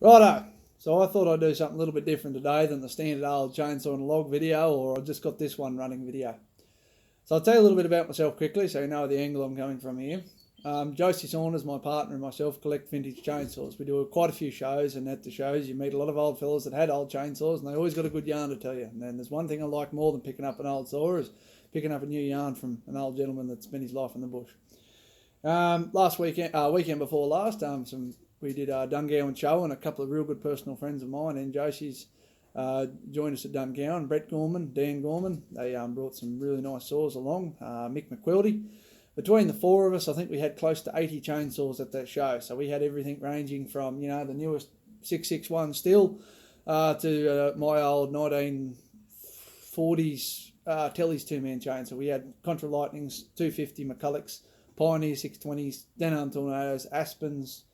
Righto, so I thought I'd do something a little bit different today than the standard old chainsaw and log video, or I just got this one running video. So I'll tell you a little bit about myself quickly so you know the angle I'm coming from here. Josie Saunders, my partner, and myself collect vintage chainsaws. We do quite a few shows, and at the shows you meet a lot of old fellas that had old chainsaws, and they always got a good yarn to tell you. And then there's one thing I like more than picking up an old saw is picking up a new yarn from an old gentleman that's spent his life in the bush. Last weekend before last, we did a Dungowan show, and a couple of real good personal friends of mine and Josie's joined us at Dungowan. Brett Gorman, Dan Gorman, they brought some really nice saws along. Mick McQuilty. Between the four of us, I think we had close to 80 chainsaws at that show. So we had everything ranging from, the newest 661 Stihl to my old 1940s Telly's two-man chain. So we had Contra Lightnings, 250 McCullochs, Pioneer 620s, Denham Tornadoes, Aspens,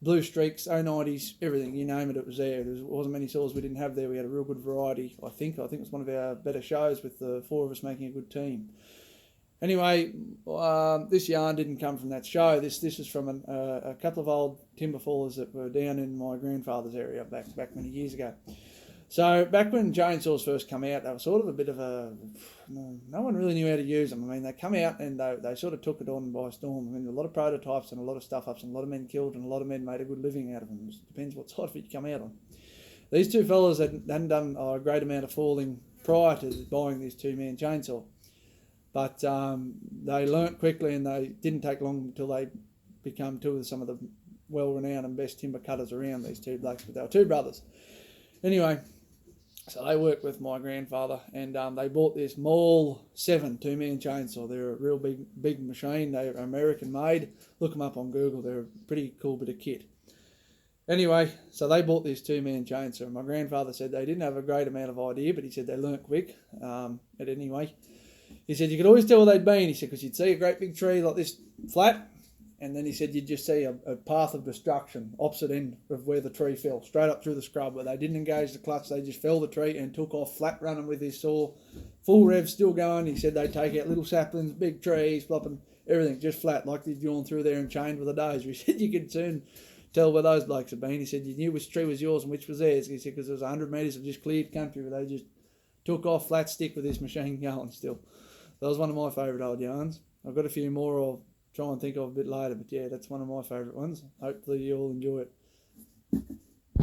Blue Streaks, 090s, everything, you name it, it was there. There wasn't many saws we didn't have there. We had a real good variety, I think. I think it was one of our better shows with the four of us making a good team. Anyway, this yarn didn't come from that show. This is from a couple of old timber fallers that were down in my grandfather's area back many years ago. So back when chainsaws first come out, they were sort of a bit of no one really knew how to use them. I mean, they come out and they sort of took it on by storm. I mean, a lot of prototypes and a lot of stuff-ups and a lot of men killed and a lot of men made a good living out of them. It depends what side of it you come out on. These two fellas hadn't done a great amount of falling prior to buying this two-man chainsaw. But they learnt quickly, and they didn't take long until they become two of some of the well-renowned and best timber cutters around, these two blokes. But they were two brothers. Anyway, so they worked with my grandfather, and they bought this Maul 7 two-man chainsaw. They're a real big machine. They're American-made. Look them up on Google. They're a pretty cool bit of kit. Anyway, so they bought this two-man chainsaw. My grandfather said they didn't have a great amount of idea, but he said they learnt quick. But anyway, he said you could always tell where they'd been. He said because you'd see a great big tree like this flat, and then he said you'd just see a path of destruction opposite end of where the tree fell, straight up through the scrub where they didn't engage the clutch. They just fell the tree and took off flat running with his saw, full rev still going. He said they'd take out little saplings, big trees, flopping, everything just flat like they'd gone through there and chained with a dozer. He said you could soon tell where those blokes had been. He said you knew which tree was yours and which was theirs. He said because there was 100 metres of just cleared country where they just took off flat stick with this machine going still. That was one of my favourite old yarns. I've got a few more I'll try and think of a bit later, but yeah, that's one of my favourite ones. Hopefully you all enjoy it.